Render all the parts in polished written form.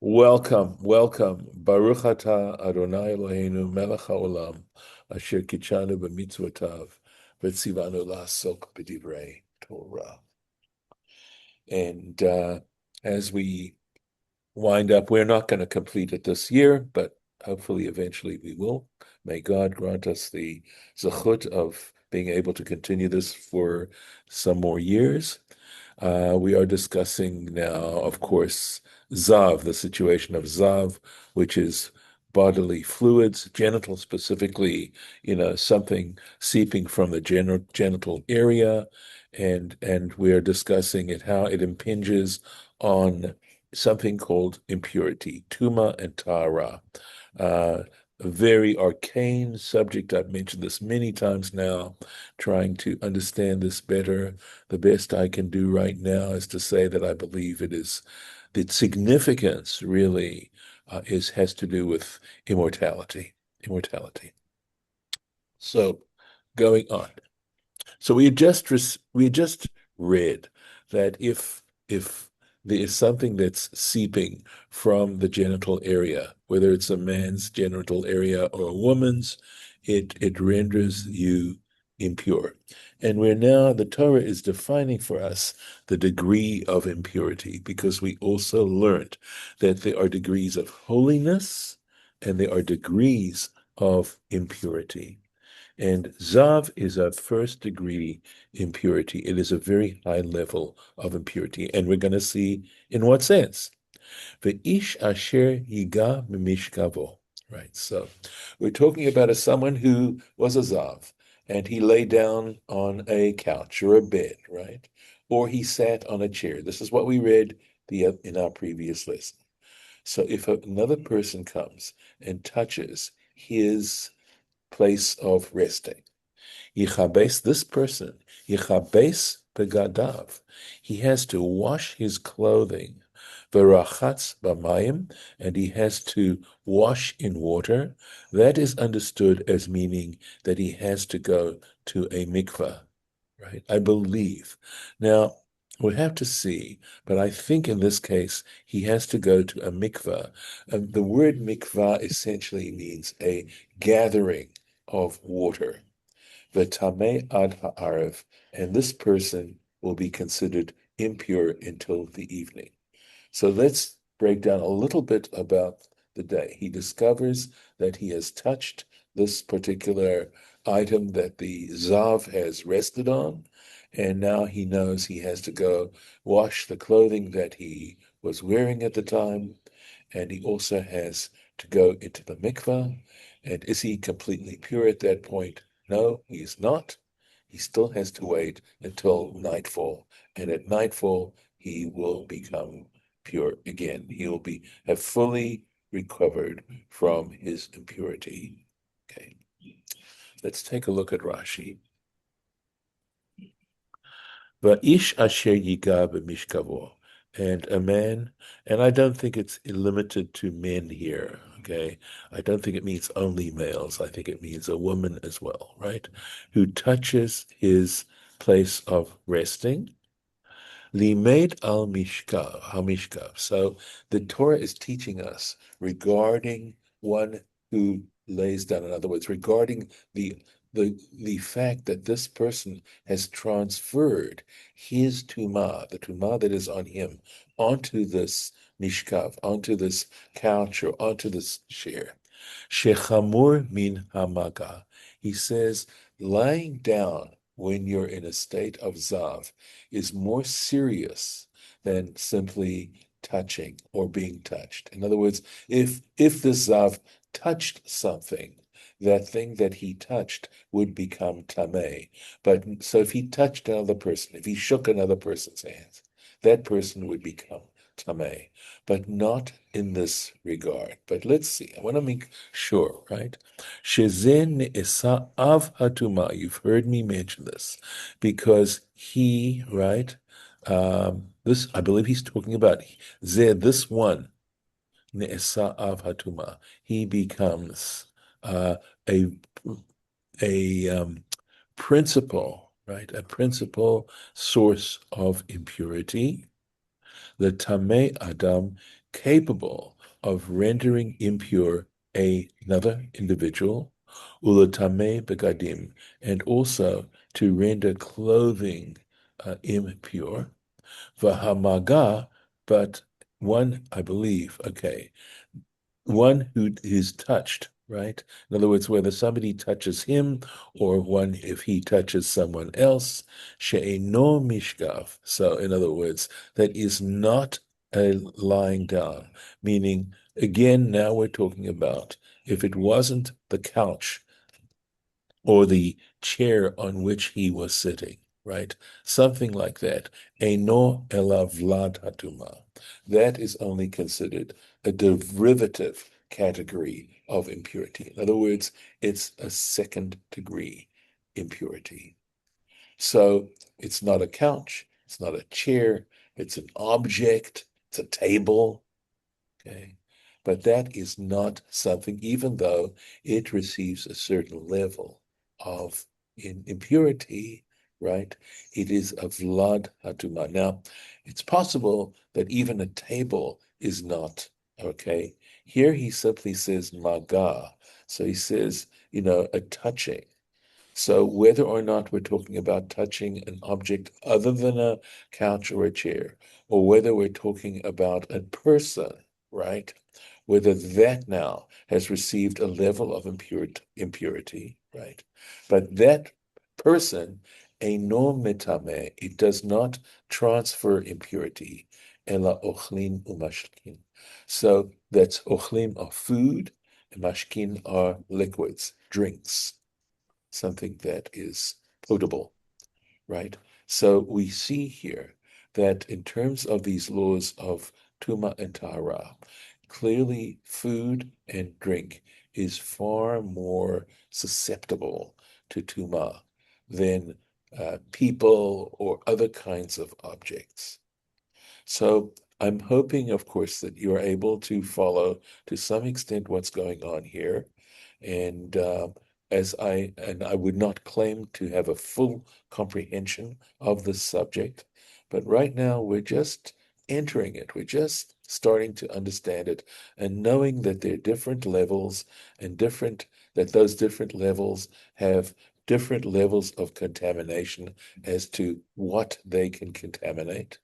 Welcome, welcome. Baruch atah Adonai Eloheinu melech haolam asher kitshanu b'mitzvotav v'tzivanu la'asok b'divrei Torah. And as we wind up, we're not going to complete it this year, but hopefully eventually we will. May God grant us the zechut of being able to continue this for some more years. We are discussing now, of course, Zav, the situation of Zav, which is bodily fluids, genital specifically, something seeping from the genital area, and we are discussing how it impinges on something called impurity, Tum'ah and Ta'ara. A very arcane subject. I've mentioned this many times now, trying to understand this better. The best I can do right now is to say that I believe it is the significance really has to do with immortality. Immortality. So, going on. So we just read that if there is something that's seeping from the genital area, whether it's a man's genital area or a woman's, it renders you impure. And the Torah is defining for us the degree of impurity, because we also learned that there are degrees of holiness and there are degrees of impurity. And Zav is a first degree impurity. It is a very high level of impurity. And we're going to see in what sense. Ve'ish asher yiga mimishkavo. Right. So we're talking about someone who was a Zav, and he lay down on a couch or a bed, right? Or he sat on a chair. This is what we read in our previous lesson. So if another person comes and touches his place of resting, Yichabes, this person, Yichabes begadav. He has to wash his clothing, Verachatz b'mayim, and he has to wash in water. That is understood as meaning that he has to go to a mikvah, right? I believe. Now, we'll have to see, but I think in this case, he has to go to a mikvah. The word mikvah essentially means a gathering of water. V'tamei ad ha'arev, and this person will be considered impure until the evening. So let's break down a little bit about the day. He discovers that he has touched this particular item that the Zav has rested on, and now he knows he has to go wash the clothing that he was wearing at the time, and he also has to go into the mikvah. And is he completely pure at that point? No, he is not. He still has to wait until nightfall, and at nightfall he will become pure again. He will have fully recovered from his impurity. Okay, let's take a look at Rashi. Va'ish asher yiga b'mishkavo, and a man, and I don't think it's limited to men here, okay? I don't think it means only males. I think it means a woman as well, right? Who touches his place of resting. Limed al mishkav. So the Torah is teaching us regarding one who lays down. In other words, regarding the fact that this person has transferred his tumah, the tumah that is on him, onto this mishkav, onto this couch or onto this chair. Shechamur min hamaga. He says, lying down when you're in a state of zav is more serious than simply touching or being touched. In other words, if this zav touched something, that thing that he touched would become tameh. But so if he touched another person, if he shook another person's hands, that person would become tameh. But not in this regard. But let's see. I want to make sure, right? Shezen esa av hatuma. You've heard me mention this because he, right? This I believe he's talking about this one. Ne'esa av hatuma. He becomes a principal, right? A principal source of impurity. The Tamei Adam capable of rendering impure another individual, ulatame begadim, and also to render clothing impure, vahamaga, but one, I believe, okay, one who is touched, right? In other words, whether somebody touches him or one if he touches someone else, she'eno mishkav. So, in other words, that is not a lying down, meaning, again, now we're talking about if it wasn't the couch or the chair on which he was sitting, right? Something like that. Eino ela vlad hatuma. That is only considered a derivative category of impurity. In other words, it's a second degree impurity. So it's not a couch, it's not a chair, it's an object, it's a table, okay? But that is not something, even though it receives a certain level of impurity, right? It is a vlad hatuma. Now, it's possible that even a table is not, okay? Here he simply says maga. So he says, a touching. So whether or not we're talking about touching an object other than a couch or a chair, or whether we're talking about a person, right? Whether that now has received a level of impurity, right? But that person, eino metame, it does not transfer impurity, ela ochlin umashkin. So that's ochlim are food, and mashkin are liquids, drinks, something that is potable, right? So we see here that in terms of these laws of Tum'ah and Tahara, clearly food and drink is far more susceptible to Tum'ah than people or other kinds of objects. So I'm hoping, of course, that you are able to follow to some extent what's going on here. And I would not claim to have a full comprehension of this subject, but right now we're just entering it. We're just starting to understand it and knowing that there are different levels and that those different levels have different levels of contamination as to what they can contaminate,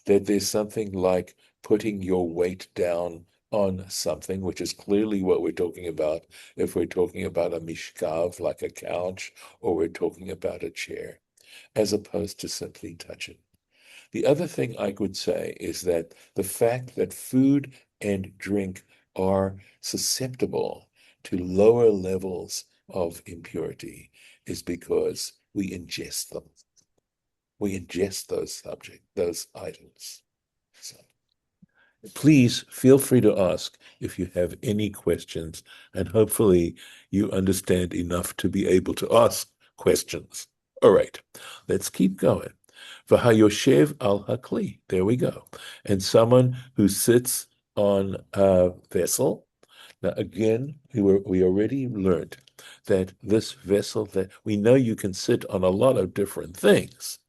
that there's something like putting your weight down on something, which is clearly what we're talking about if we're talking about a mishkav, like a couch, or we're talking about a chair, as opposed to simply touching. The other thing I could say is that the fact that food and drink are susceptible to lower levels of impurity is because we ingest them. We ingest those items. So please feel free to ask if you have any questions, and hopefully you understand enough to be able to ask questions. All right, let's keep going. V'hayoshev al hakli. There we go. And someone who sits on a vessel. Now, again, we already learned that this vessel, that we know you can sit on a lot of different things.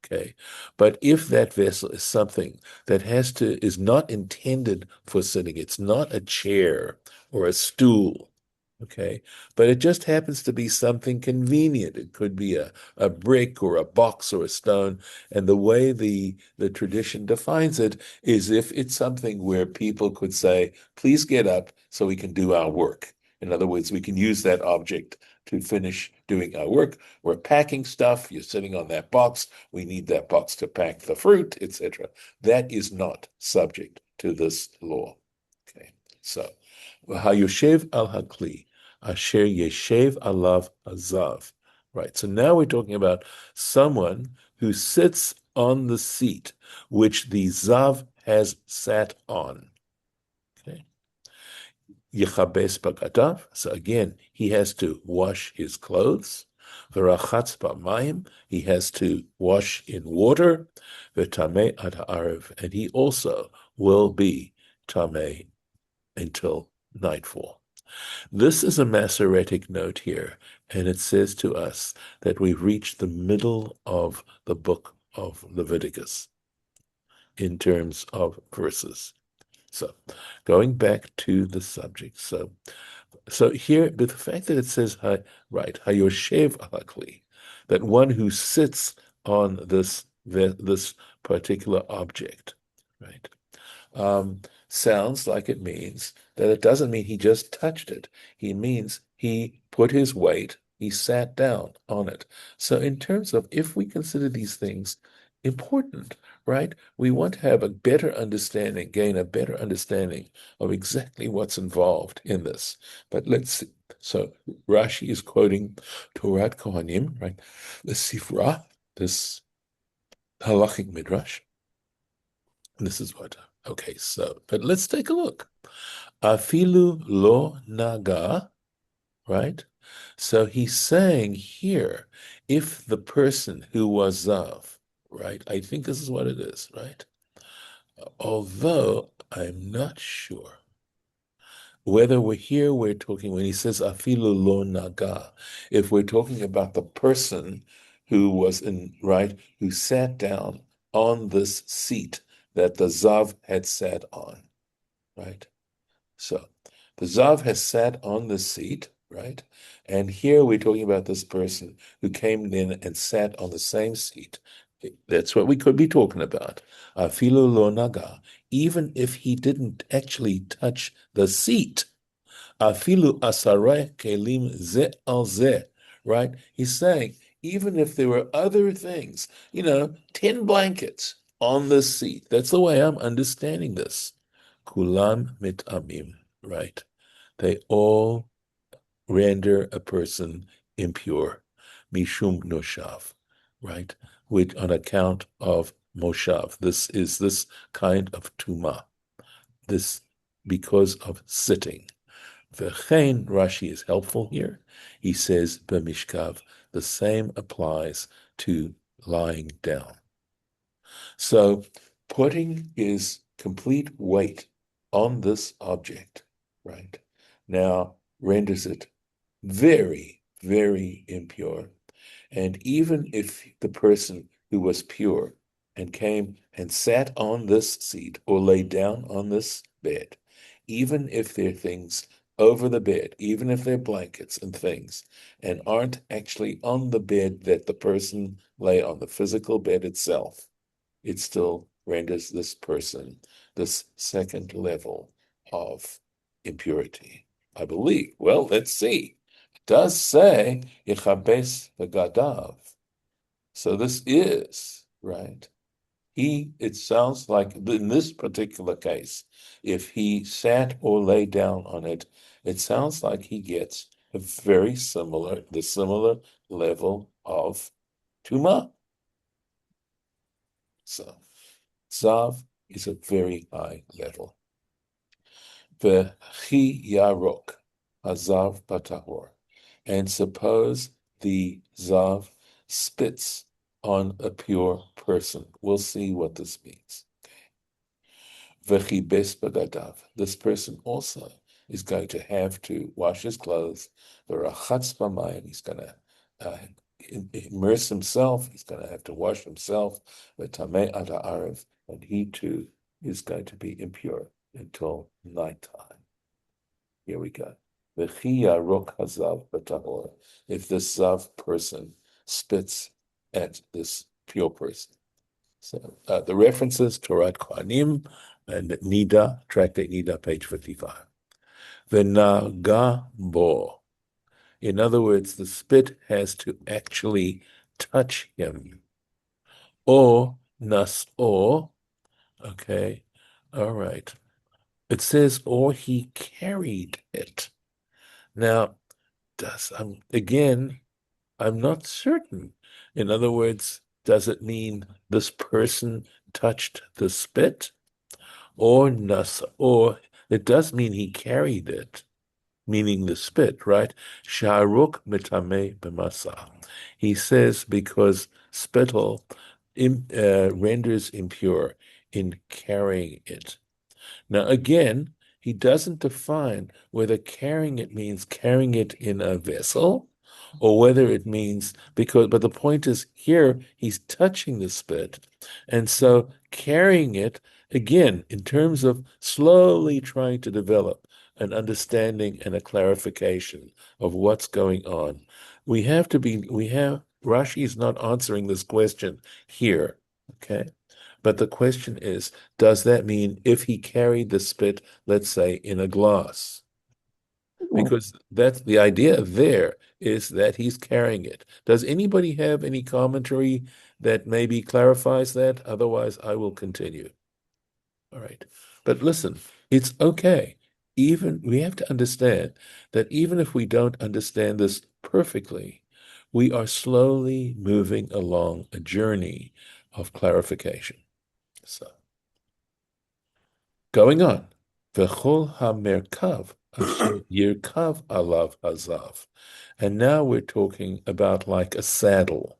Okay, but if that vessel is something that is not intended for sitting, it's not a chair or a stool, okay, but it just happens to be something convenient. It could be a brick or a box or a stone, and the way the tradition defines it is if it's something where people could say, please get up so we can do our work. In other words, we can use that object to finish doing our work. We're packing stuff. You're sitting on that box. We need that box to pack the fruit, etc. That is not subject to this law. Okay, so hayoshev al hakli asher yeshev alav azav. Right. So now we're talking about someone who sits on the seat which the zav has sat on. Okay. Yechabes bagadav. So again, he has to wash his clothes. V'rachatz b'mayim. He has to wash in water. V'tamei ad ha'arev. And he also will be tamei until nightfall. This is a Masoretic note here, and it says to us that we've reached the middle of the book of Leviticus in terms of verses. So going back to the subject. So here, but the fact that it says, right, Hayoshev Hakli, that one who sits on this particular object, right? Sounds like it means that it doesn't mean he just touched it. He means he put his weight, he sat down on it. So in terms of if we consider these things important, right, we want to have a better understanding, gain a better understanding of exactly what's involved in this. But let's see. So Rashi is quoting Torah Kohanim, right? The Sifra, this halachic midrash. This is what, okay, so, but let's take a look. Afilu lo naga, right? So he's saying here, if the person who was Zav, right? I think this is what it is, right? Although I'm not sure whether we're talking, when he says afilu lo naga, if we're talking about the person who was right, who sat down on this seat that the Zav had sat on, right? So the Zav has sat on the seat, right? And here we're talking about this person who came in and sat on the same seat. That's what we could be talking about. Afilu lo naga, even if he didn't actually touch the seat. Afilu asare kelim ze al ze, right? He's saying, even if there were other things, 10 blankets on the seat. That's the way I'm understanding this. Kulan mitamim, right? They all render a person impure. Mishum noshav, right? Which on account of moshav. This is this kind of tum'ah. This because of sitting. V'chein, Rashi is helpful here. He says, b'mishkav, the same applies to lying down. So putting his complete weight on this object, right, now renders it very, very impure. And even if the person who was pure and came and sat on this seat or lay down on this bed, even if there are things over the bed, even if they're blankets and things, and aren't actually on the bed that the person lay on, the physical bed itself, it still renders this person this second level of impurity. I believe. Well, let's see. It does say Yichabes Begadav. So this is, right? It sounds like in this particular case, if he sat or lay down on it, it sounds like he gets the similar level of Tum'ah. So Zav is a very high level. V'chi yarok, hazav batahor. And suppose the Zav spits on a pure person. We'll see what this means. V'chibes bagadav. This person also is going to have to wash his clothes. V'rachatz b'mayim. He's going to immerse himself. He's going to have to wash himself. V'tamei ad ha'arev. And he too is going to be impure until nighttime. Here we go. V'chi yarok hazav b'tahor. If this Zav person spits at this pure person. So the references, Torah Kohanim and Nida, Tractate Nida, page 55. V'naga bo. In other words, the spit has to actually touch him. Or nas'o, okay, all right. It says, or he carried it. Now, I'm not certain. In other words, does it mean this person touched the spit? Or it does mean he carried it, meaning the spit, right? Sharuk mitame b'masa. He says because spittle renders impure in carrying it. Now, again, he doesn't define whether carrying it means carrying it in a vessel or whether it means but the point is here he's touching the spit. And so carrying it again, in terms of slowly trying to develop an understanding and a clarification of what's going on, Rashi is not answering this question here, okay? But the question is, does that mean if he carried the spit, let's say, in a glass? Because that's the idea there is that he's carrying it. Does anybody have any commentary that maybe clarifies that? Otherwise, I will continue. All right. But listen, it's okay. Even we have to understand that even if we don't understand this perfectly, we are slowly moving along a journey of clarification. So, going on. V'chol hamerkav asher yirkav alav hazav. And now we're talking about like a saddle,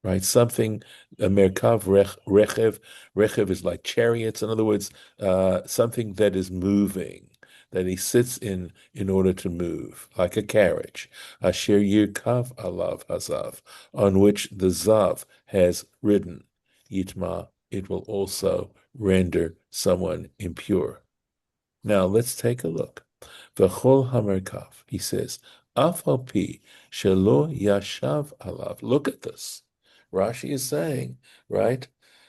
right? Something, a merkav rechev. Rechev is like chariots. In other words, something that is moving, that he sits in order to move, like a carriage. Asher yirkav alav hazav, on which the zav has ridden. Yitma, it will also render someone impure. Now let's take a look. V'chol hamerkav, he says, af al pi shelo yashav alav. Look at this. Rashi is saying, right?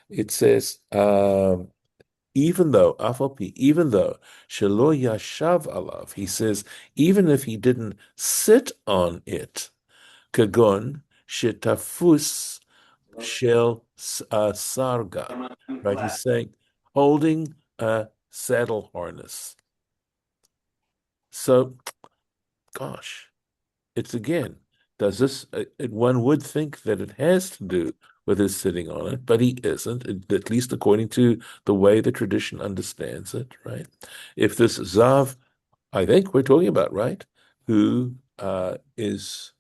It says, even though, af al pi, even though shelo yashav alav, he says, even if he didn't sit on it, kagon shetafus shel sarga, right? He's saying, holding a saddle harness. So, gosh, it's again, does this, one would think that it has to do with his sitting on it, but he isn't, at least according to the way the tradition understands it, right? If this Zav, I think we're talking about, right, who is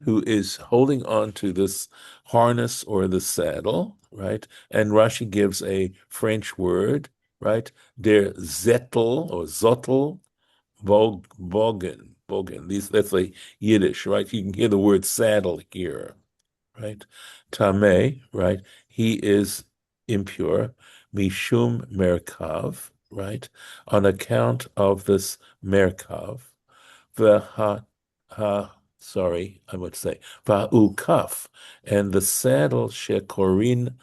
holding on to this harness or the saddle, right? And Rashi gives a French word, right? Der Zettel or Zottel, Bogen. That's like Yiddish, right? You can hear the word saddle here, right? Tameh, right? He is impure. Mishum merkav, right? On account of this merkav. Sorry, I would say va'ukaf, and the saddle shekorin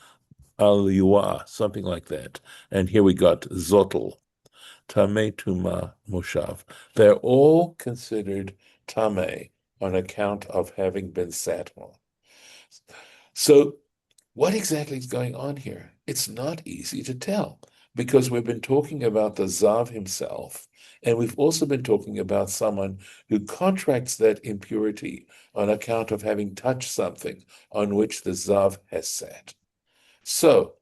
al something like that. And here we got zotel. Tameh Tum'ah Moshav. They're all considered Tameh on account of having been sat on. So, what exactly is going on here? It's not easy to tell because we've been talking about the Zav himself, and we've also been talking about someone who contracts that impurity on account of having touched something on which the Zav has sat. So,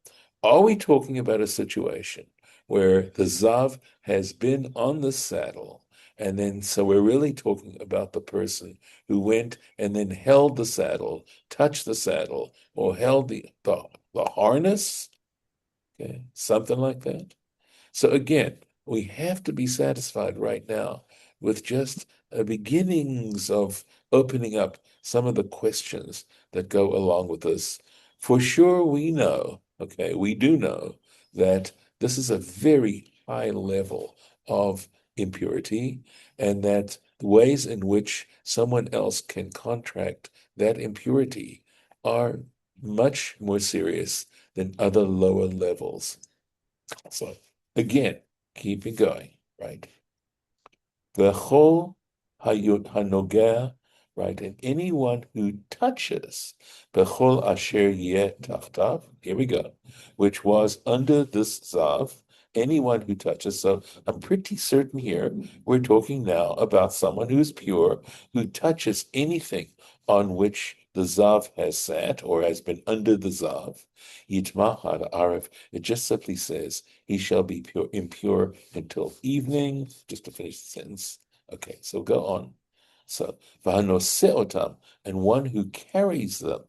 are we talking about a situation where the Zav has been on the saddle, and then so we're really talking about the person who went and then held the saddle, touched the saddle, or held the harness? Okay, something like that. So again, we have to be satisfied right now with just beginnings of opening up some of the questions that go along with this. For sure, we know, okay, we do know that this is a very high level of impurity, and that the ways in which someone else can contract that impurity are much more serious than other lower levels. So again, keep it going, right? V'chol hanogeh, right? And anyone who touches v'chol asher yeh tachtav, here we go, which was under this zav, anyone who touches. So I'm pretty certain here we're talking now about someone who's pure, who touches anything on which the zav has sat or has been under the zav. Yitmah arif. It just simply says he shall be impure until evening. Just to finish the sentence. Okay, so go on. So v'hanoseotam, and one who carries them.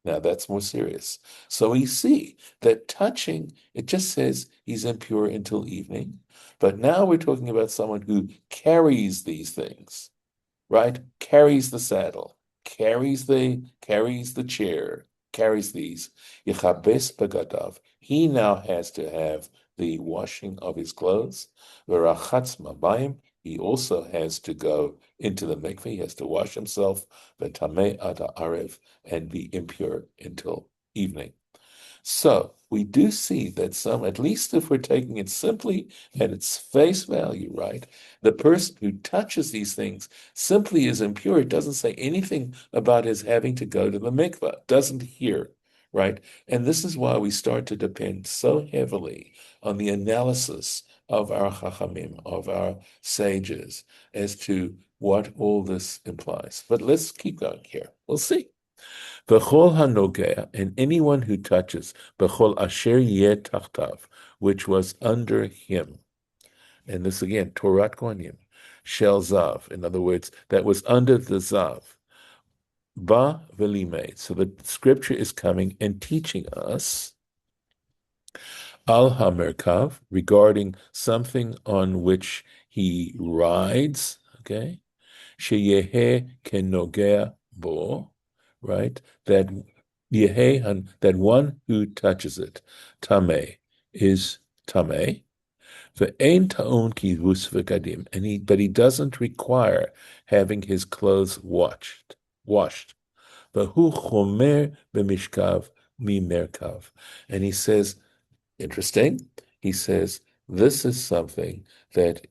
Now that's more serious. So we see that touching, it just says he's impure until evening. But now we're talking about someone who carries these things, right? Carries the saddle, carries the chair, carries these. Yichabes begadav, he now has to have the washing of his clothes. V'rachatz mabayim, he also has to go into the mikveh, he has to wash himself, v'tameh ad ha'arev, and be impure until evening. So we do see that some, at least if we're taking it simply at its face value, right? The person who touches these things simply is impure. It doesn't say anything about his having to go to the mikveh, doesn't hear, right? And this is why we start to depend so heavily on the analysis of our chachamim, of our sages, as to what all this implies. But let's keep going here. We'll see. B'chol hanogea, and anyone who touches, b'chol asher yeh tachtav, which was under him. And this again, Torat Kohanim, shel zav, in other words, that was under the zav. Ba v'limei. So the scripture is coming and teaching us al hamerkav, regarding something on which he rides, okay? Sheyehe kenogea bo, right? That yehe, that one who touches it, tameh, is tameh. Ve'ein ta'on kivus v'gadim, but he doesn't require having his clothes washed. V'hu chomer b'mishkav mimerkav, and he says, interesting. He says this is something that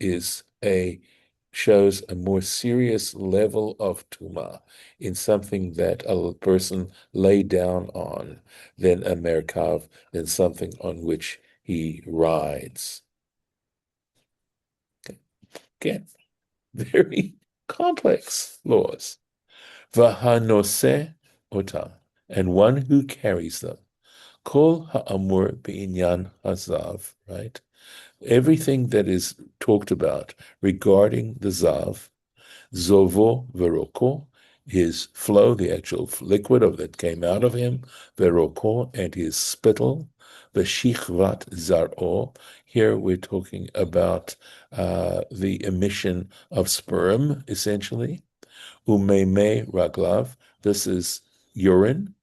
shows a more serious level of Tum'ah in something that a person lay down on than a merkav, than something on which he rides. Okay. Again, very complex laws. Vahanose otam, and one who carries them. Kol ha'amur b'inyan hazav, right? Everything that is talked about regarding the zav, zovo veroko, his flow, the actual liquid that came out of him, veroko, and his spittle, veshichvat zaro. Here we're talking about the emission of sperm, essentially. Umeme raglav, this is urine.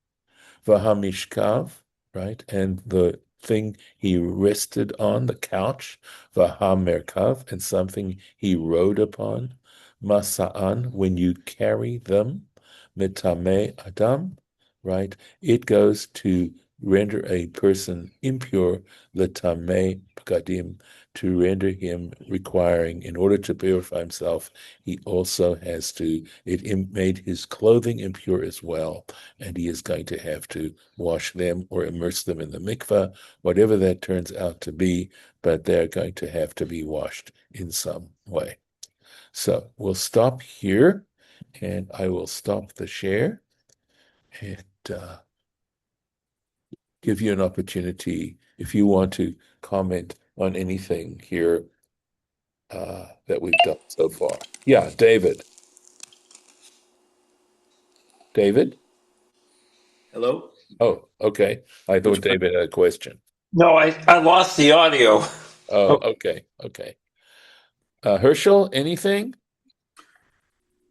Vahamishkav, right? And the thing he rested on, the couch, Vahamerkav, and something he rode upon, Masa'an, when you carry them, Metame Adam, right? It goes to render a person impure, Letame Pkadim, to render him requiring, in order to purify himself, he also has to, it made his clothing impure as well, and he is going to have to wash them or immerse them in the mikveh, whatever that turns out to be, but they're going to have to be washed in some way. So we'll stop here, and I will stop the share and give you an opportunity if you want to comment on anything here that we've done so far. Yeah, David. David? Hello? Oh, okay. I thought David had a question. No, I lost the audio. Oh, okay. Herschel, anything?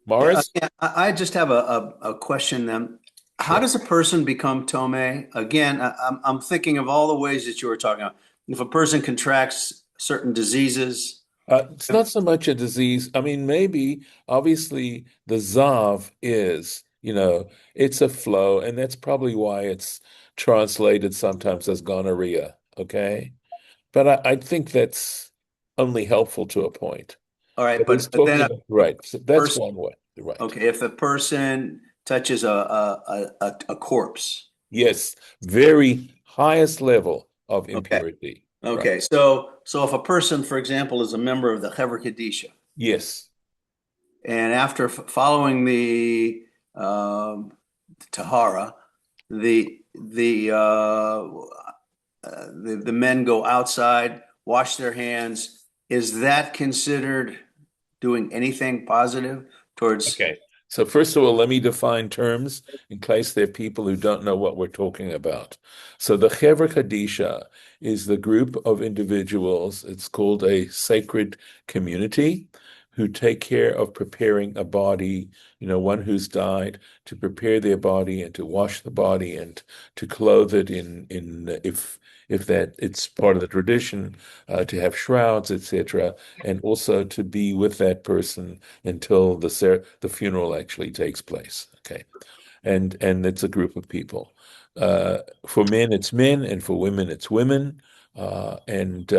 Morris? Yeah, I just have a question then. How Sure. does a person become tome? Again, I'm thinking of all the ways that you were talking about. If a person contracts certain diseases, It's not so much a disease. I mean, maybe, obviously, the Zav is, it's a flow, and that's probably why it's translated sometimes as gonorrhea, okay? But I think that's only helpful to a point. all right, But it's but talking then a about, right, so that's person, one way, right. okay, if a person touches a corpse, Yes, very highest level of okay, impurity, right? okay, so if a person, for example, is a member of the Chevra Kadisha, Yes, and after following the Tahara, the men go outside, wash their hands. Is that considered doing anything positive towards? okay. So first of all, let me define terms in case there are people who don't know what we're talking about. So the Chevra Kadisha is the group of individuals. It's called a sacred community who take care of preparing a body, one who's died, to prepare their body and to wash the body and to clothe it in if that it's part of the tradition, to have shrouds, etc., and also to be with that person until the funeral actually takes place. Okay, and it's a group of people. For men, it's men, and for women, it's women. And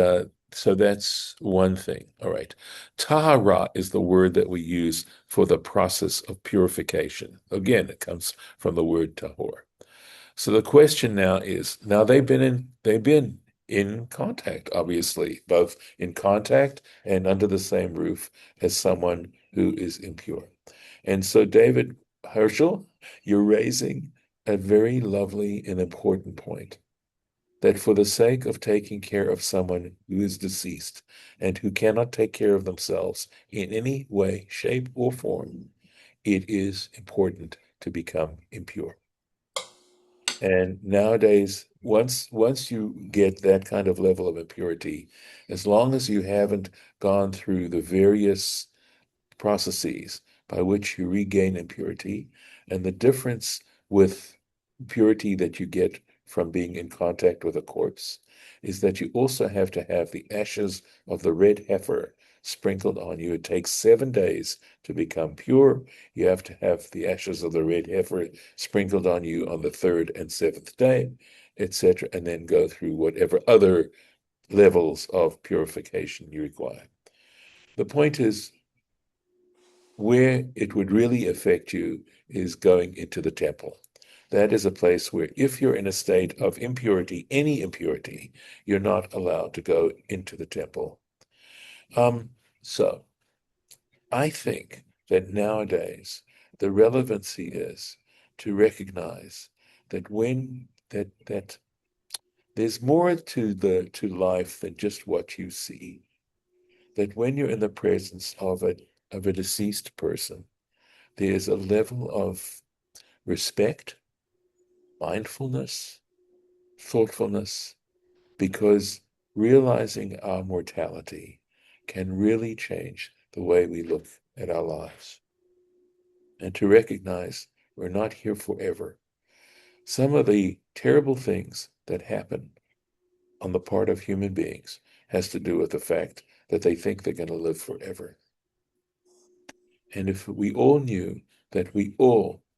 so that's one thing. All right. Tahara is the word that we use for the process of purification. Again, it comes from the word tahor. So the question now is, now they've been in contact, obviously, both in contact and under the same roof as someone who is impure. And so, David Herschel, you're raising a very lovely and important point, that for the sake of taking care of someone who is deceased and who cannot take care of themselves in any way, shape, or form, it is important to become impure. And nowadays, once you get that kind of level of impurity, as long as you haven't gone through the various processes by which you regain impurity, and the difference with purity that you get from being in contact with a corpse is that you also have to have the ashes of the red heifer sprinkled on you. It takes 7 days to become pure. You have to have the ashes of the red heifer sprinkled on you on the third and seventh day, etc., and then go through whatever other levels of purification you require. The point is, where it would really affect you is going into the temple. That is a place where, if you're in a state of impurity, any impurity, you're not allowed to go into the temple. So I think that nowadays the relevancy is to recognize that that there's more to life than just what you see. That when you're in the presence of a deceased person, there's a level of respect, mindfulness, thoughtfulness, because realizing our mortality can really change the way we look at our lives. And to recognize we're not here forever. Some of the terrible things that happen on the part of human beings has to do with the fact that they think they're going to live forever. And if we all knew that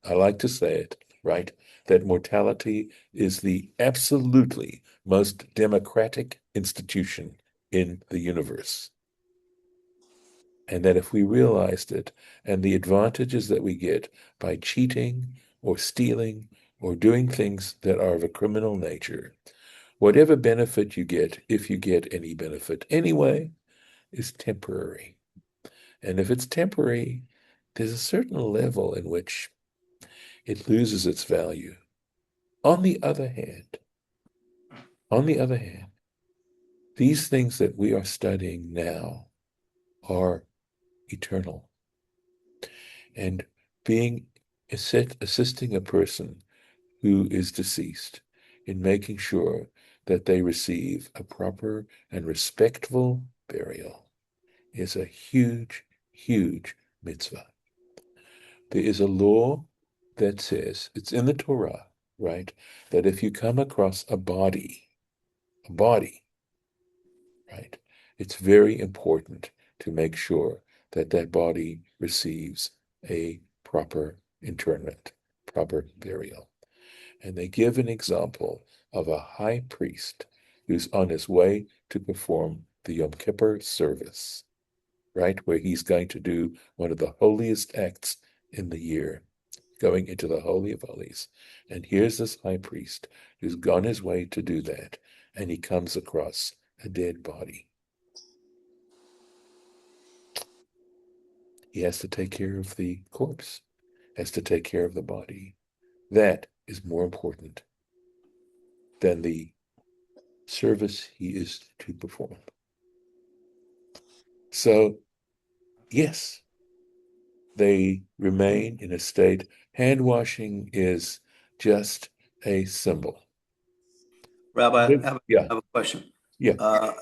I like to say it, right, that mortality is the absolutely most democratic institution in the universe. And that if we realized it and the advantages that we get by cheating or stealing or doing things that are of a criminal nature, whatever benefit you get, if you get any benefit anyway, is temporary. And if it's temporary, there's a certain level in which it loses its value. On the other hand, these things that we are studying now are eternal. And assisting a person who is deceased in making sure that they receive a proper and respectful burial is a huge, huge mitzvah. There is a law that says, it's in the Torah, right, that if you come across a body, right, it's very important to make sure that that body receives a proper interment, proper burial. And they give an example of a high priest who's on his way to perform the Yom Kippur service, right, where he's going to do one of the holiest acts in the year, going into the Holy of Holies. And here's this high priest who's gone his way to do that, and he comes across a dead body. He has to take care of the corpse, has to take care of the body. That is more important than the service he is to perform. So, yes, they remain in a state. Hand washing is just a symbol. Rabbi, I Yeah, have a question. yeah,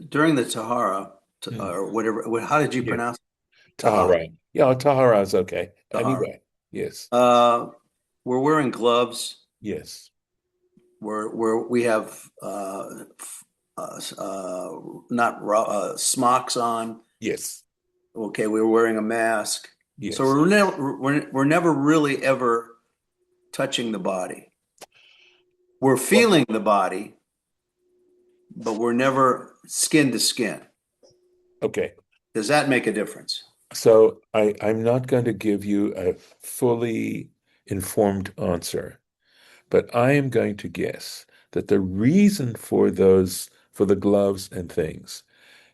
During the Tahara, mm, or whatever, how did you yeah. pronounce it? Tahara. Yeah, Tahara is okay. Tahara. Anyway, yes, We're wearing gloves. yes, We have not smocks on. yes, Okay, we're wearing a mask. So yes. we're never really ever touching the body. We're Well, feeling the body, but we're never skin to skin. okay. Does that make a difference? So I'm not going to give you a fully informed answer, but I am going to guess that the reason for the gloves and things,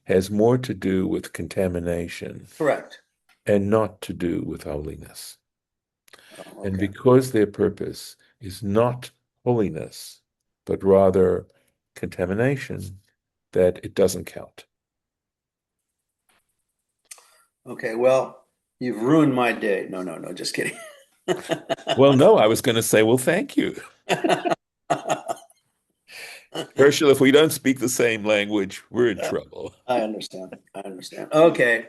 has more to do with contamination Correct. and not to do with holiness. Oh, And okay. because their purpose is not holiness, but rather contamination, that it doesn't count. Okay. Well, you've ruined my day. No, just kidding. Well, no, I was going to say, well, thank you. Herschel, if we don't speak the same language, we're in trouble. I understand. I understand. Okay.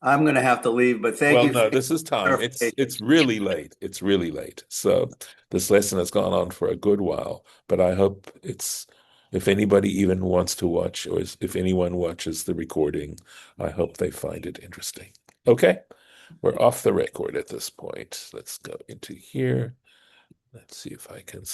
I'm going to have to leave, but thank Well, you for no, this is time. clarification. It's really late. It's really late. So this lesson has gone on for a good while, but I hope if anybody even wants to watch, or if anyone watches the recording, I hope they find it interesting. Okay, we're off the record at this point. Let's go into here. Let's see if I can